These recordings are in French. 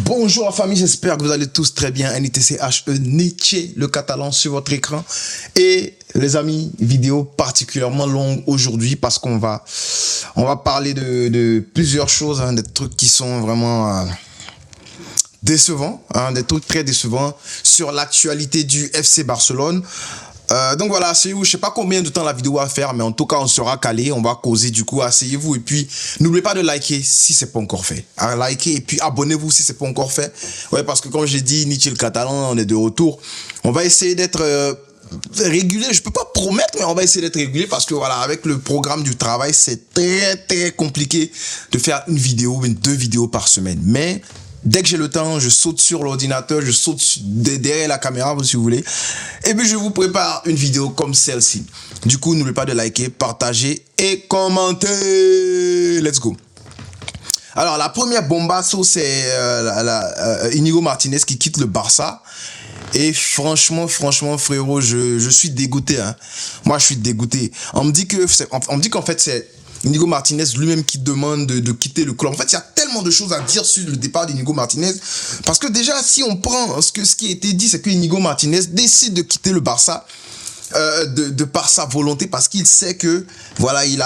Bonjour la famille, j'espère que vous allez tous très bien. NITCHE, Nietzsche, le catalan sur votre écran. Et les amis, vidéo particulièrement longue aujourd'hui parce qu'on va parler de plusieurs choses, des trucs qui sont vraiment décevants, des trucs très décevants sur l'actualité du FC Barcelone. Donc voilà, asseyez-vous, je sais pas combien de temps la vidéo va faire, mais en tout cas on sera calé, on va causer du coup, asseyez-vous et puis n'oubliez pas de liker si c'est pas encore fait. Likez et puis abonnez-vous si c'est pas encore fait. Ouais, parce que comme j'ai dit, Nietzsche le catalan, on est de retour. On va essayer d'être régulier, je peux pas promettre, mais on va essayer d'être régulier parce que voilà, avec le programme du travail, c'est très compliqué de faire une vidéo, deux vidéos par semaine. Mais dès que j'ai le temps, je saute sur l'ordinateur, je saute derrière la caméra, si vous voulez. Et puis, je vous prépare une vidéo comme celle-ci. Du coup, n'oubliez pas de liker, partager et commenter. Let's go. Alors, la première bombasso, c'est Inigo Martinez qui quitte le Barça. Et franchement, frérot, je suis dégoûté. Moi, je suis dégoûté. On me dit qu'en fait, c'est Inigo Martinez lui-même qui demande de quitter le club. En fait, il y a tellement de choses à dire sur le départ d'Inigo Martinez. Parce que déjà, si on prend ce qui a été dit, c'est que Inigo Martinez décide de quitter le Barça de par sa volonté, parce qu'il sait que voilà, il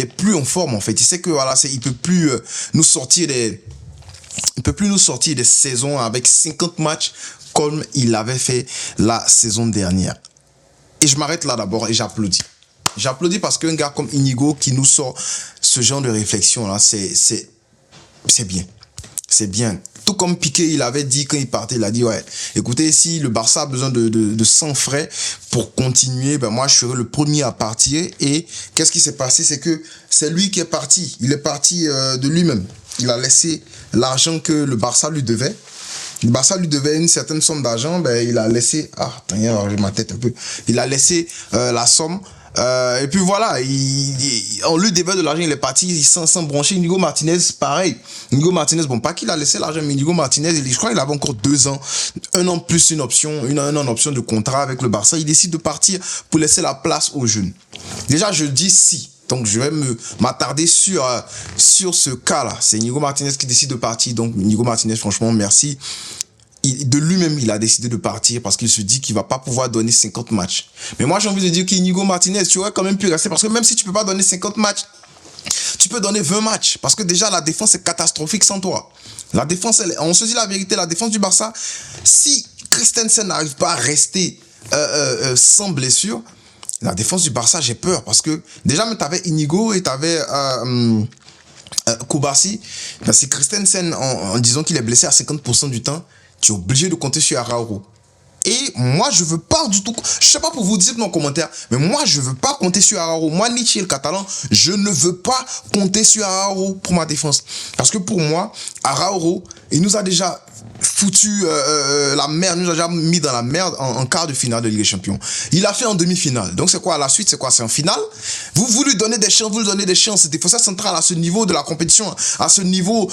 est plus en forme en fait. Il sait que voilà, il peut plus nous sortir des saisons avec 50 matchs comme il avait fait la saison dernière. Et je m'arrête là d'abord et j'applaudis. J'applaudis parce qu'un gars comme Inigo qui nous sort ce genre de réflexion là, c'est bien. C'est bien. Tout comme Piqué, il avait dit quand il partait, il a dit ouais, écoutez, si le Barça a besoin de 100 frais pour continuer, ben moi je serai le premier à partir. Et qu'est-ce qui s'est passé? C'est que c'est lui qui est parti. Il est parti de lui-même. Il a laissé l'argent que le Barça lui devait. Le Barça lui devait une certaine somme d'argent, ben il a laissé, j'ai ma tête un peu. Il a laissé la somme. Et puis voilà, on lui devait de l'argent, il est parti sans broncher. Inigo Martinez, pareil. Inigo Martinez, bon, pas qu'il a laissé l'argent, mais Inigo Martinez, je crois qu'il avait encore 2 ans, 1 an plus une option de contrat avec le Barça. Il décide de partir pour laisser la place aux jeunes. Déjà, je dis si. Donc, je vais m'attarder sur ce cas-là. C'est Inigo Martinez qui décide de partir. Donc, Inigo Martinez, franchement, merci. De lui-même, il a décidé de partir parce qu'il se dit qu'il va pas pouvoir donner 50 matchs. Mais moi, j'ai envie de dire qu'Inigo Martinez, tu aurais quand même pu rester parce que même si tu peux pas donner 50 matchs, tu peux donner 20 matchs parce que déjà, la défense est catastrophique sans toi. La défense, on se dit la vérité, la défense du Barça, si Christensen n'arrive pas à rester sans blessure, la défense du Barça, j'ai peur parce que déjà, tu avais Inigo et tu avais Koubarsi. Si Christensen, en disant qu'il est blessé à 50% du temps, tu es obligé de compter sur Araujo. Et moi, je veux pas du tout... Je sais pas pour vous dire dans les commentaires, mais moi, je veux pas compter sur Araujo. Moi, Nietzsche le catalan, je ne veux pas compter sur Araujo pour ma défense. Parce que pour moi, Araujo, il nous a déjà foutu la merde, nous a déjà mis dans la merde en quart de finale de Ligue des Champions. Il a fait en demi-finale. Donc c'est quoi la suite? C'est quoi? C'est en finale. Vous lui donnez des chances, C'est défenseur central à ce niveau de la compétition, à ce niveau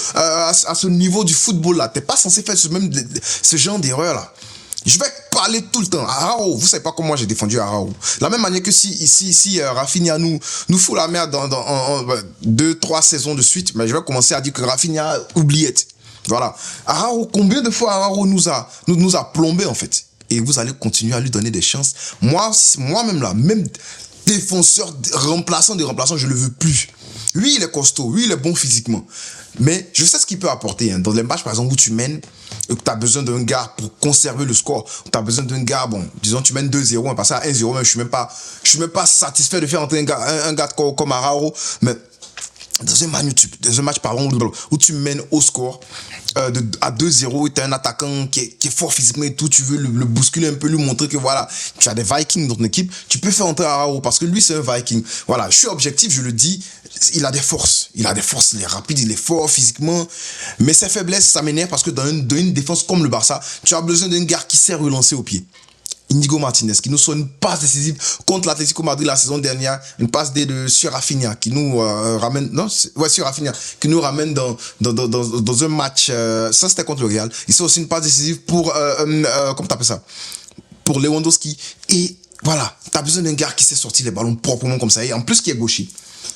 du football là. T'es pas censé faire ce genre d'erreur là. Je vais parler tout le temps. Araujo, vous savez pas comment j'ai défendu Araujo. La même manière que si Rafinha nous fout la merde dans 2-3 saisons de suite, mais je vais commencer à dire que Rafinha oubliette. Voilà. Araujo, combien de fois Araujo nous a plombé en fait. Et vous allez continuer à lui donner des chances. Moi-même là, même défenseur, remplaçant, je le veux plus. Lui, il est costaud. Lui, il est bon physiquement. Mais je sais ce qu'il peut apporter. Dans les matchs, par exemple, où tu mènes, que tu as besoin d'un gars pour conserver le score. Tu as besoin d'un gars, bon, disons, tu mènes 2-0, on passe à 1-0, mais je suis même pas satisfait de faire entrer un gars comme Araujo. Mais dans un match par exemple, où tu mènes au score à 2-0 et tu as un attaquant qui est fort physiquement et tout, tu veux le bousculer un peu, lui montrer que voilà, tu as des Vikings dans ton équipe, tu peux faire entrer Araujo parce que lui c'est un Viking. Voilà, je suis objectif, je le dis, il a des forces, il est rapide, il est fort physiquement, mais ses faiblesses, ça m'énerve parce que dans une défense comme le Barça, tu as besoin d'un gars qui sait relancer au pied. Inigo Martinez qui nous sort une passe décisive contre l'Atlético Madrid la saison dernière, une passe sur Rafinha qui nous ramène sur Rafinha qui nous ramène dans un match, ça c'était contre le Real. Il sort aussi une passe décisive pour comment t'appelles ça, pour Lewandowski. Et voilà, t'as besoin d'un gars qui sait sortir les ballons proprement comme ça et en plus qui est gaucher.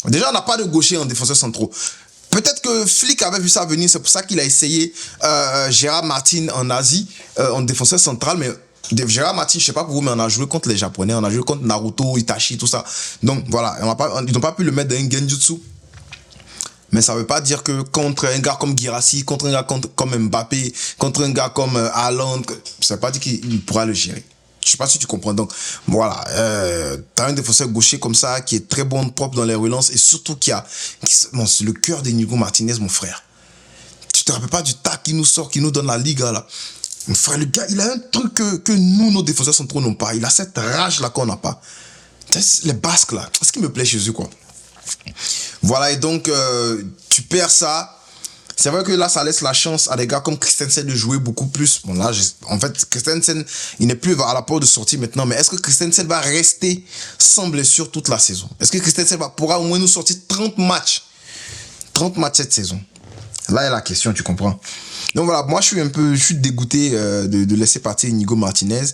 Déjà on n'a pas de gaucher en défenseur centraux. Peut-être que Flick avait vu ça venir, c'est pour ça qu'il a essayé Gérard Martin en Asie, en défenseur central, mais Gérard Martin, je sais pas pour vous, mais on a joué contre les Japonais, on a joué contre Naruto, Itachi, tout ça. Donc voilà, ils n'ont pas pu le mettre dans un genjutsu. Mais ça veut pas dire que contre un gars comme Guirassy, contre un gars comme Mbappé, contre un gars comme Haaland, ça veut pas dire qu'il pourra le gérer. Je sais pas si tu comprends. Donc voilà, t'as un défenseur gaucher comme ça qui est très bon, propre dans les relances et surtout bon, c'est le cœur d'Inigo Martinez, mon frère. Tu te rappelles pas du tac qui nous sort, qui nous donne la Liga là. Mon frère, le gars, il a un truc que nous, nos défenseurs centraux n'ont pas. Il a cette rage là qu'on n'a pas. Les Basques là, c'est ce qui me plaît chez eux quoi. Voilà, et donc tu perds ça. C'est vrai que là, ça laisse la chance à des gars comme Christensen de jouer beaucoup plus. Bon, là, en fait, Christensen, il n'est plus à la porte de sortie maintenant. Mais est-ce que Christensen va rester sans blessure toute la saison? Est-ce que Christensen pourra au moins nous sortir 30 matchs? 30 matchs cette saison. Là est la question, tu comprends? Donc voilà, moi je suis dégoûté de laisser partir Inigo Martinez.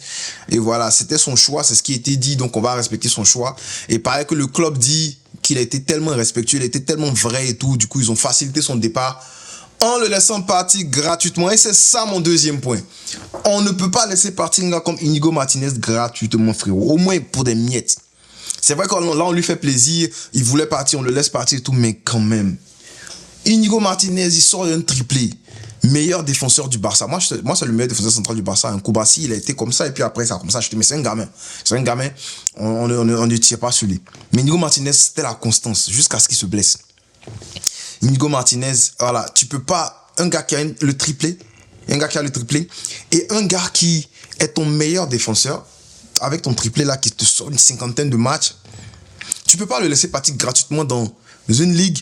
Et voilà, c'était son choix, c'est ce qui a été dit, donc on va respecter son choix. Et pareil que le club dit qu'il a été tellement respectueux, il a été tellement vrai et tout, du coup ils ont facilité son départ en le laissant partir gratuitement. Et c'est ça mon deuxième point. On ne peut pas laisser partir un gars comme Inigo Martinez gratuitement, frérot, au moins pour des miettes. C'est vrai que là on lui fait plaisir, il voulait partir, on le laisse partir et tout, mais quand même. Inigo Martinez, il sort d'un triplé. Meilleur défenseur du Barça. Moi c'est le meilleur défenseur central du Barça. Un Koubassi, il a été comme ça. Et puis après, ça comme ça. Je te dis, mais c'est un gamin. C'est un gamin. On ne tire pas sur lui. Mais Inigo Martinez, c'était la constance. Jusqu'à ce qu'il se blesse. Inigo Martinez, voilà. Tu peux pas... Un gars qui a le triplé. Un gars qui a le triplé. Et un gars qui est ton meilleur défenseur. Avec ton triplé là, qui te sort une cinquantaine de matchs. Tu peux pas le laisser partir gratuitement dans une ligue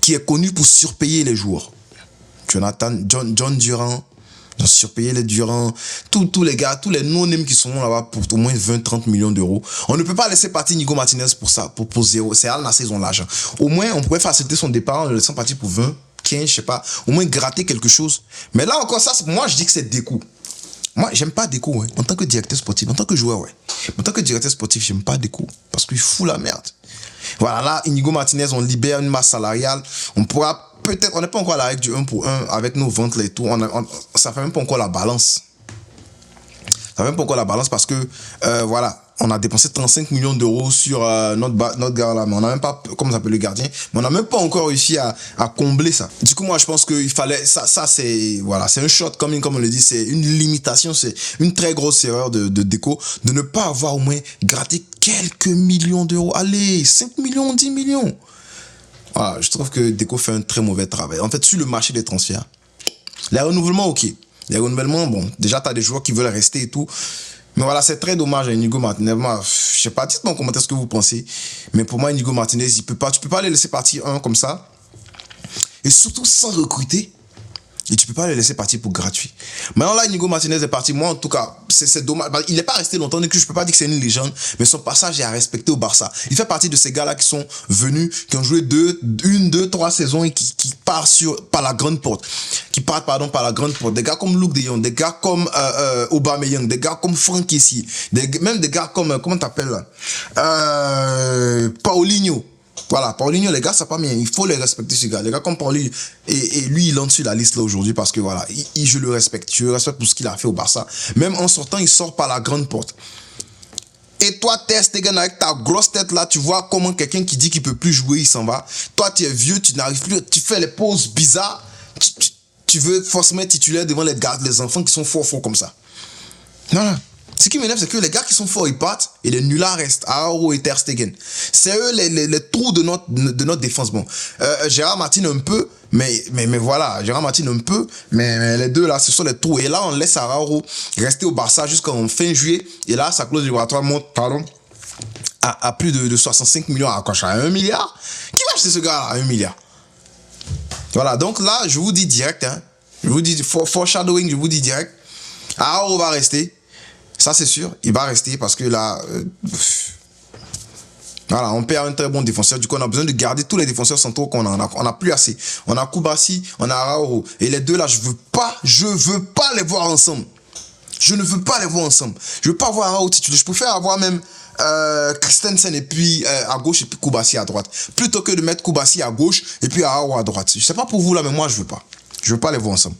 qui est connue pour surpayer les joueurs. John Durant, ils ont surpayé les Durant, tous les gars, tous les no-names qui sont là-bas pour au moins 20-30 millions d'euros. On ne peut pas laisser partir Inigo Martinez pour ça, pour zéro. C'est Al Nassr, ils ont l'argent. Au moins, on pourrait faciliter son départ en le laissant partir pour 20, 15, je sais pas, au moins gratter quelque chose. Mais là encore, ça, moi je dis que c'est Deco. Moi, j'aime pas Deco, ouais. En tant que directeur sportif, en tant que joueur, ouais. En tant que directeur sportif, j'aime pas Deco. Parce qu'il fout la merde. Voilà, là, Inigo Martinez, on libère une masse salariale. On pourra peut-être, on n'est pas encore à la règle du 1 pour 1 avec nos ventes et tout. Ça fait même pas encore la balance. Ça fait même pas encore la balance parce que, voilà, on a dépensé 35 millions d'euros sur notre gars là. Mais on n'a même pas, comment ça s'appelle, le gardien. Mais on n'a même pas encore réussi à combler ça. Du coup, moi, je pense qu'il fallait, ça c'est, voilà, c'est un shortcoming, comme on le dit. C'est une limitation, c'est une très grosse erreur de Deco de ne pas avoir au moins gratté quelques millions d'euros. Allez, 5 millions, 10 millions. Voilà, je trouve que Deco fait un très mauvais travail. En fait, sur le marché des transferts, les renouvellements, ok. Les renouvellements, bon, déjà, tu as des joueurs qui veulent rester et tout. Mais voilà, c'est très dommage à Inigo Martinez. Moi, je sais pas, dites-moi en commentaire ce que vous pensez. Mais pour moi, Inigo Martinez, tu peux pas les laisser partir un comme ça. Et surtout sans recruter. Et tu peux pas le laisser partir pour gratuit. Maintenant là, Inigo Martinez est parti. Moi, en tout cas, c'est dommage. Il n'est pas resté longtemps. Donc, je peux pas dire que c'est une légende. Mais son passage est à respecter au Barça. Il fait partie de ces gars-là qui sont venus, qui ont joué 3 saisons et qui partent par la grande porte. Qui partent, pardon, par la grande porte. Des gars comme Luke de Jong, des gars comme Aubameyang, des gars comme Franck Kessie, même des gars comme, comment t'appelles là, Paulinho. Voilà, Paulinho, les gars, ça pas bien. Il faut les respecter, ces gars. Les gars comme Paulinho, et lui, il entre sur la liste là aujourd'hui parce que voilà, je le respecte. Je le respecte pour ce qu'il a fait au Barça. Même en sortant, il sort par la grande porte. Et toi, Ter Stegen, avec ta grosse tête là, tu vois comment quelqu'un qui dit qu'il peut plus jouer, il s'en va. Toi, tu es vieux, tu n'arrives plus, tu fais les pauses bizarres. Tu veux forcément être titulaire devant les enfants qui sont forts comme ça. Voilà. Ce qui m'énerve, c'est que les gars qui sont forts, ils partent et les nullards restent. Araujo et Ter Stegen. C'est eux les trous de notre défense. Bon, Gérard Martin un peu, mais voilà, Gérard Martin un peu, mais les deux là, ce sont les trous. Et là, on laisse Araujo rester au Barça jusqu'en fin juillet. Et là, sa clause libératoire monte, à plus de 65 millions à 1 milliard. Qui va acheter ce gars à 1 milliard? Voilà, donc là, je vous dis direct, hein, je vous dis, foreshadowing, je vous dis direct, Araujo va rester. Ça, c'est sûr, il va rester parce que là, voilà, on perd un très bon défenseur. Du coup, on a besoin de garder tous les défenseurs centraux qu'on a. On a plus assez. On a Koubassi, on a Araujo. Et les deux là, je veux pas les voir ensemble. Je ne veux pas les voir ensemble. Je veux pas voir Arao titulaire. Je préfère avoir même Christensen et puis à gauche et puis Koubassi à droite. Plutôt que de mettre Koubassi à gauche et puis Arao à droite. Je sais pas pour vous là, mais moi je veux pas. Je veux pas les voir ensemble.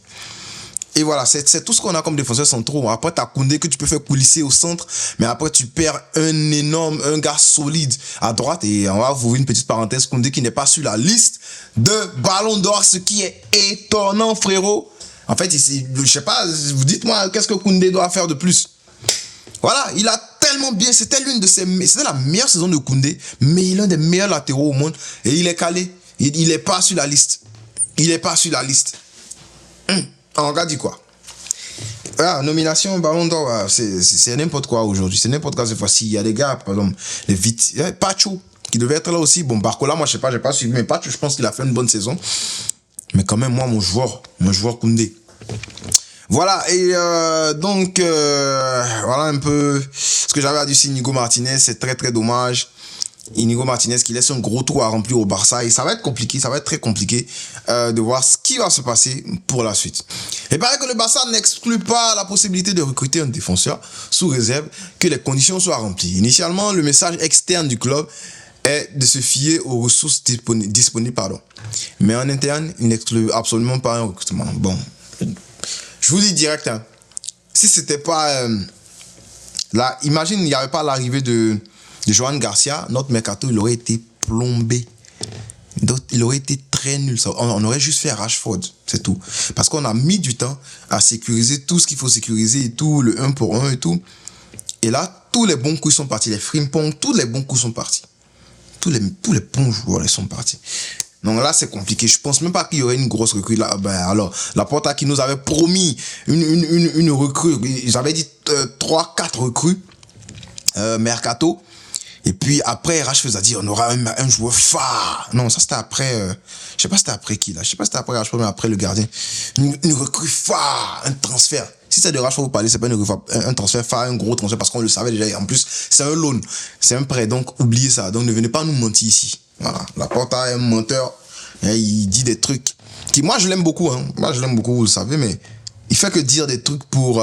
Et voilà, c'est tout ce qu'on a comme défenseurs centraux. Après, tu as Koundé que tu peux faire coulisser au centre, mais après, tu perds un gars solide à droite. Et on va vous ouvrir une petite parenthèse, Koundé qui n'est pas sur la liste de Ballon d'Or, ce qui est étonnant, frérot. En fait, je sais pas, vous dites-moi, qu'est-ce que Koundé doit faire de plus? Voilà, il a tellement bien, c'était la meilleure saison de Koundé, mais il est l'un des meilleurs latéraux au monde. Et il est calé, il est pas sur la liste. Il est pas sur la liste. On regarde dit quoi? Ah, nomination Ballon d'Or, c'est n'importe quoi aujourd'hui. C'est n'importe quoi cette fois-ci. Il y a des gars, par exemple, Pacho, qui devait être là aussi. Bon, Barcola, moi, je sais pas, j'ai pas suivi. Mais Pacho, je pense qu'il a fait une bonne saison. Mais quand même, moi, mon joueur Koundé. Voilà, et voilà un peu ce que j'avais à dire sur Inigo Martinez. C'est très, très dommage. Inigo Martinez qui laisse un gros trou à remplir au Barça et ça va être compliqué, ça va être très compliqué de voir ce qui va se passer pour la suite. Il paraît que le Barça n'exclut pas la possibilité de recruter un défenseur sous réserve que les conditions soient remplies. Initialement, le message externe du club est de se fier aux ressources disponibles. Mais en interne, il n'exclut absolument pas un recrutement. Bon, je vous dis direct, hein, si c'était pas... là, imagine, il n'y avait pas l'arrivée de Johan Garcia, notre mercato, il aurait été plombé. Il aurait été très nul. On aurait juste fait Rashford, c'est tout. Parce qu'on a mis du temps à sécuriser tout ce qu'il faut sécuriser et tout, le 1 pour 1 et tout. Et là, tous les bons coups sont partis. Les Frimpong, tous les bons coups sont partis. Tous les bons joueurs ils sont partis. Donc là, c'est compliqué. Je pense même pas qu'il y aurait une grosse recrue là. Ben alors, Laporta qui nous avait promis une recrue. Ils avaient dit 3-4 recrues. Mercato. Et puis après, Rashford a dit on aura un joueur phare. Non, ça c'était après. Je sais pas c'était après qui là. Je sais pas c'était après Rashford, mais après le gardien. Une recrue phare, un transfert. Si c'est de Rashford vous parlez, c'est pas un transfert phare, un gros transfert parce qu'on le savait déjà. Et en plus, c'est un loan, c'est un prêt. Donc oubliez ça. Donc ne venez pas nous mentir ici. Voilà. Laporta est un menteur. Et il dit des trucs qui, moi je l'aime beaucoup. Hein. Moi je l'aime beaucoup, vous le savez, mais il fait que dire des trucs pour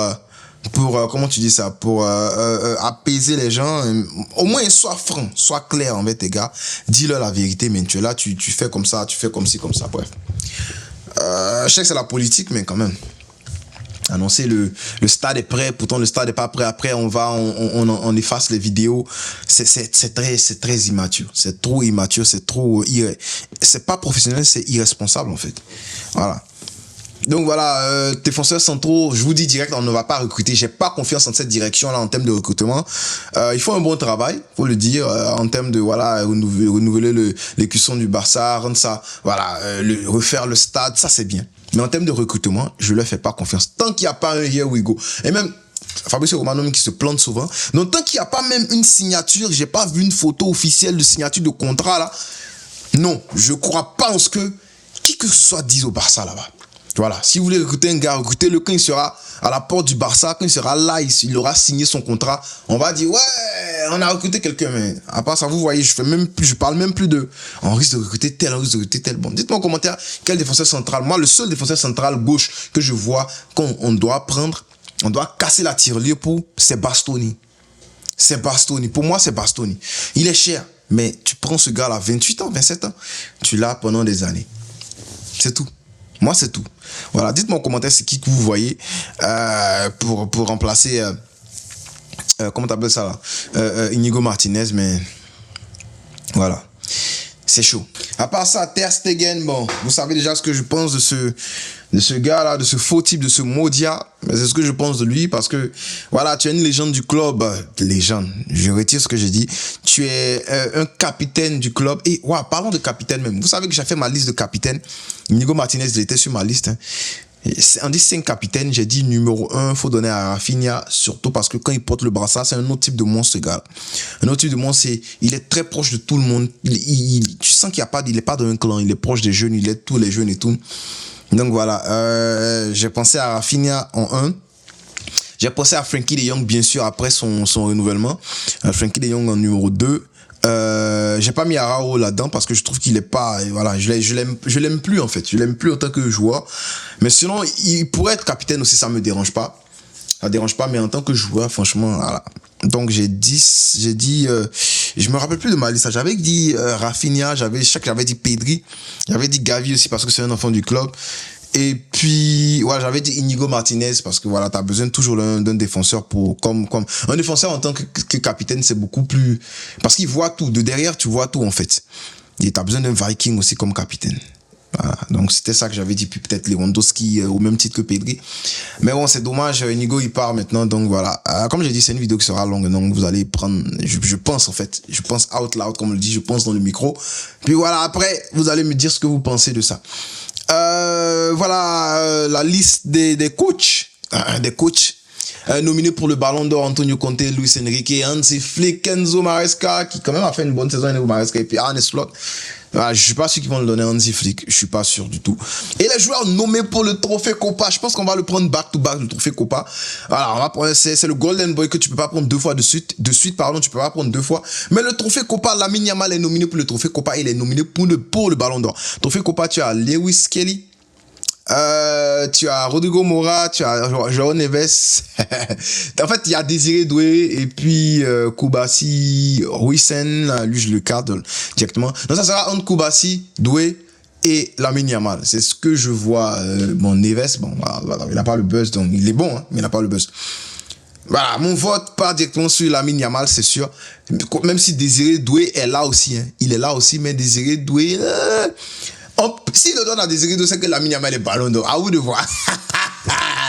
comment tu dis ça, pour apaiser les gens. Au moins sois franc, sois clair envers tes gars, dis-leur la vérité, mais tu es là, tu fais comme ça, tu fais comme ci, comme ça, bref. Je sais que c'est la politique, mais quand même. Annoncer le stade est prêt, pourtant le stade n'est pas prêt, après on efface les vidéos, c'est très immature, c'est trop immature, c'est pas professionnel, c'est irresponsable en fait. Voilà. Donc voilà, défenseurs centraux, je vous dis direct, on ne va pas recruter. J'ai pas confiance en cette direction-là en termes de recrutement. Il faut un bon travail, faut le dire, en termes de voilà renouveler l'écusson du Barça, rendre ça, voilà, refaire le stade, ça c'est bien. Mais en termes de recrutement, je leur fais pas confiance. Tant qu'il n'y a pas un here we go. Et même Fabricio Romano qui se plante souvent. Donc tant qu'il n'y a pas même une signature, j'ai pas vu une photo officielle de signature de contrat là. Non, je crois pas en ce que qui que ce soit dise au Barça là-bas. Voilà, si vous voulez recruter un gars, recrutez-le quand il sera à la porte du Barça, quand il sera là, il aura signé son contrat. On va dire, ouais, on a recruté quelqu'un, mais à part ça, vous voyez, je parle même plus de, on risque de recruter tel, on risque de recruter tel. Bon, dites-moi en commentaire, quel défenseur central. Moi, le seul défenseur central gauche que je vois qu'on doit prendre, on doit casser la tirelire pour, c'est Bastoni. C'est Bastoni. Pour moi, c'est Bastoni. Il est cher, mais tu prends ce gars-là, 28 ans, 27 ans, tu l'as pendant des années. C'est tout. Moi, c'est tout. Voilà, dites-moi en commentaire c'est qui que vous voyez pour remplacer, comment t'appelles ça là, Inigo Martinez, mais voilà, c'est chaud. À part ça, Ter Stegen, bon, vous savez déjà ce que je pense de ce gars-là, de ce faux type, de ce Modia. Mais c'est ce que je pense de lui parce que, voilà, tu es une légende du club. Légende, je retire ce que j'ai dit. Tu es un capitaine du club. Et, ouais, parlons de capitaine même. Vous savez que j'ai fait ma liste de capitaines. Inigo Martinez, il était sur ma liste. Hein. On dit 5 capitaines, j'ai dit numéro 1, faut donner à Rafinha, surtout parce que quand il porte le brassard, c'est un autre type de monstre, gars. Un autre type de monstre, il est très proche de tout le monde. Tu sens qu'il n'est pas dans un clan, il est proche des jeunes, il aide tous les jeunes et tout. Donc voilà, j'ai pensé à Rafinha en 1. J'ai pensé à Frenkie de Jong, bien sûr, après son renouvellement. Frenkie de Jong en numéro 2. J'ai pas mis Arao là-dedans parce que je trouve qu'il est pas, voilà, je l'aime plus en fait. Je l'aime plus en tant que joueur. Mais sinon, il pourrait être capitaine aussi, ça me dérange pas. Ça dérange pas, mais en tant que joueur, franchement, voilà. Donc, je me rappelle plus de ma liste. J'avais dit Rafinha, je sais que j'avais dit Pedri, j'avais dit Gavi aussi parce que c'est un enfant du club. Et puis, voilà, j'avais dit Inigo Martinez parce que voilà, t'as besoin toujours d'un défenseur comme un défenseur en tant que capitaine, c'est beaucoup plus, parce qu'il voit tout. De derrière, tu vois tout, en fait. Et t'as besoin d'un Viking aussi comme capitaine. Voilà. Donc, c'était ça que j'avais dit. Puis peut-être Lewandowski au même titre que Pedri. Mais bon, c'est dommage. Inigo, il part maintenant. Donc, voilà. Comme j'ai dit, c'est une vidéo qui sera longue. Donc, vous allez prendre, je pense, en fait. Je pense out loud, comme on le dit. Je pense dans le micro. Puis voilà, après, vous allez me dire ce que vous pensez de ça. Voilà la liste des coachs. Des coachs. Nominés pour le Ballon d'Or, Antonio Conte, Luis Enrique, Hansi Flick, Enzo Maresca, qui quand même a fait une bonne saison, Enzo Maresca, et puis Arne Slot. Voilà, je suis pas sûr qu'ils vont le donner à Hansi Flick, je suis pas sûr du tout. Et les joueurs nommés pour le trophée Copa, je pense qu'on va le prendre back to back, le trophée Copa. Voilà, c'est le Golden Boy que tu peux pas prendre deux fois de suite, tu peux pas prendre deux fois. Mais le trophée Copa, Lamine Yamal est nominé pour le trophée Copa, il est nominé pour le Ballon d'Or. Trophée Copa, tu as Lewis Kelly. Tu as Rodrigo Mora, tu as João Neves. En fait, il y a Désiré Doué et puis Koubassi, Huijsen, lui je le cadre directement. Donc ça sera entre Koubassi, Doué et Lamine Yamal. C'est ce que je vois. Bon, Neves, bon, voilà, il n'a pas le buzz, donc il est bon, hein, mais il n'a pas le buzz. Voilà, mon vote part directement sur Lamine Yamal, c'est sûr. Même si Désiré Doué est là aussi, hein, il est là aussi, mais Désiré Doué... S'il le donne à Désiré Doué, c'est que Lamine Yamal est Ballon d'Or. À vous de voir.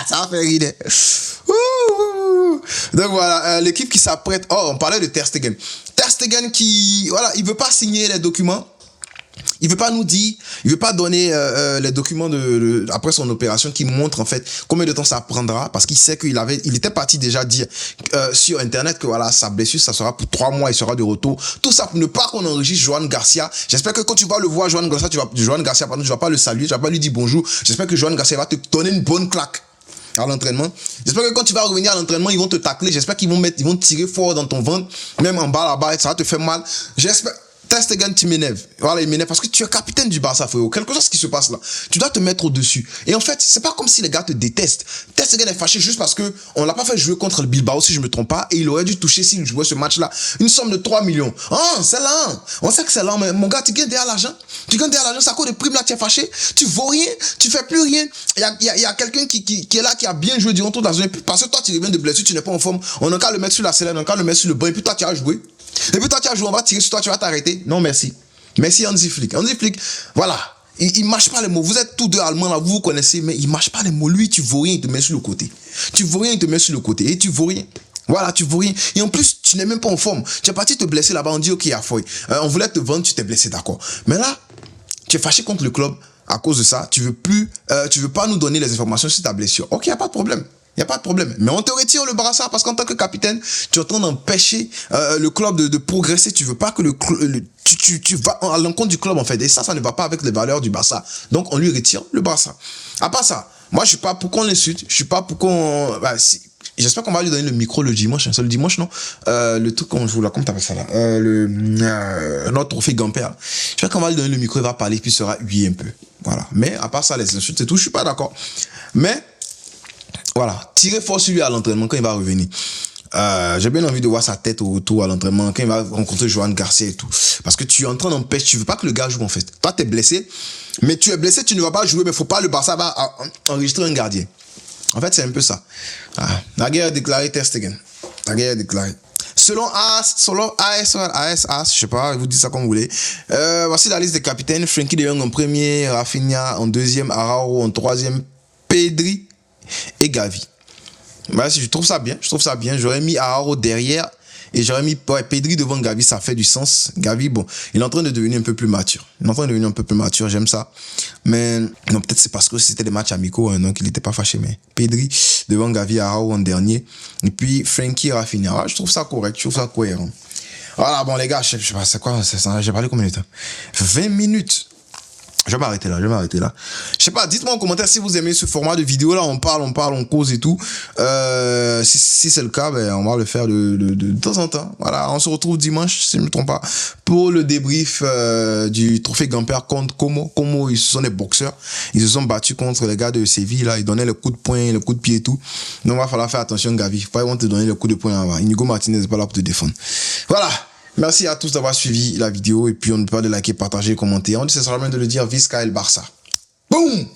Ça va faire rire. Donc voilà, l'équipe qui s'apprête. Oh, on parlait de Ter Stegen. Ter Stegen qui, voilà, il veut pas signer les documents. Il veut pas nous dire, il veut pas donner les documents après son opération qui montrent en fait combien de temps ça prendra, parce qu'il sait il était parti déjà dire sur internet que voilà, sa blessure ça sera pour 3 mois, il sera de retour. Tout ça pour ne pas qu'on enregistre Joan Garcia. J'espère que quand tu vas le voir Joan Garcia, tu vas pas le saluer, tu vas pas lui dire bonjour. J'espère que Joan Garcia va te donner une bonne claque à l'entraînement. J'espère que quand tu vas revenir à l'entraînement, ils vont te tacler. J'espère qu'ils vont tirer fort dans ton ventre, même en bas là-bas, ça va te faire mal. J'espère. Ter Stegen, tu m'énerves. Voilà, il m'énerve parce que tu es capitaine du Barça, frérot. Quelque chose qui se passe là. Tu dois te mettre au-dessus. Et en fait, c'est pas comme si les gars te détestent. Ter Stegen est fâché juste parce que on l'a pas fait jouer contre le Bilbao, si je me trompe pas, et il aurait dû toucher s'il jouait ce match-là une somme de 3 millions. Ah, c'est là. On sait que c'est là, mais mon gars, tu gagnes derrière l'argent. Tu gagnes derrière l'argent, c'est à cause de primes là, tu es fâché. Tu vaux rien, tu fais plus rien. Il y a quelqu'un qui est là, qui a bien joué durant toute la journée. Parce que toi, tu reviens de blessure, tu n'es pas en forme. On a qu'à le mettre sur la sellette, on a qu'à le mettre sur le banc, et puis toi, tu as joué. Et puis toi, tu as joué, on va tirer sur toi, tu vas t'arrêter. Non, merci. Merci Hansi Flick. Hansi Flick, voilà. Il mâche pas les mots. Vous êtes tous deux Allemands là, vous vous connaissez, mais il mâche pas les mots. Lui, tu vaux rien, il te met sur le côté. Tu vaux rien, il te met sur le côté. Et tu vaux rien. Voilà, tu vaux rien. Et en plus, tu n'es même pas en forme. Tu es parti te blesser là-bas, on dit ok, à fouille. On voulait te vendre, tu t'es blessé, d'accord. Mais là, tu es fâché contre le club à cause de ça. Tu veux pas nous donner les informations sur ta blessure. Ok, y a pas de problème. Il n'y a pas de problème. Mais on te retire le brassard parce qu'en tant que capitaine, tu es en train d'empêcher le club de progresser. Tu veux pas que tu vas à l'encontre du club en fait. Et ça ne va pas avec les valeurs du Barça. Donc on lui retire le brassard. À part ça, moi je suis pas pour qu'on l'insulte. Je suis pas pour qu'on... J'espère qu'on va lui donner le micro le dimanche. C'est le dimanche, non? Le truc qu'on joue là, comment t'appelles ça là? Notre trophée Gamper. J'espère qu'on va lui donner le micro, il va parler, puis il sera huillé un peu. Voilà. Mais à part ça, les insultes et tout, je suis pas d'accord. Mais... voilà, tirez fort sur lui à l'entraînement quand il va revenir. J'ai bien envie de voir sa tête au retour à l'entraînement quand il va rencontrer Joan Garcia et tout. Parce que tu es en train d'empêcher, tu veux pas que le gars joue en fait. Toi, t'es blessé, mais tu es blessé, tu ne vas pas jouer, mais faut pas le Barça va enregistrer un gardien. En fait, c'est un peu ça. La guerre est déclarée, Ter Stegen. La guerre est déclarée. Selon AS, je sais pas, vous dites ça comme vous voulez. Voici la liste des capitaines. Frenkie de Jong en premier, Rafinha en deuxième, Araujo en troisième, Pedri et Gavi. Bah, je trouve ça bien. J'aurais mis Araujo derrière et j'aurais mis Pedri devant Gavi. Ça fait du sens. Gavi, bon, il est en train de devenir un peu plus mature. J'aime ça. Mais non, peut-être c'est parce que c'était des matchs amicaux, hein, donc il n'était pas fâché. Mais Pedri devant Gavi, Araujo en dernier. Et puis Frenkie et Rafinha. Ah, je trouve ça correct, je trouve ça cohérent. Voilà, bon les gars, je sais pas, c'est quoi, j'ai parlé combien de temps? 20 minutes. Je vais m'arrêter là, je vais m'arrêter là. Je sais pas, dites-moi en commentaire si vous aimez ce format de vidéo là, on parle, on cause et tout. Si c'est le cas, ben, on va le faire de temps en temps. Voilà, on se retrouve dimanche, si je ne me trompe pas, pour le débrief du trophée Gamper contre Como. Como, ils sont des boxeurs. Ils se sont battus contre les gars de Séville là, ils donnaient le coup de poing, le coup de pied et tout. Donc il va falloir faire attention, Gavi. Ils vont te donner le coup de poing avant. Inigo Martinez n'est pas là pour te défendre. Voilà. Merci à tous d'avoir suivi la vidéo et puis on ne peut pas de liker, partager, commenter. On dit ce sera même de le dire Visca El Barça. Boum!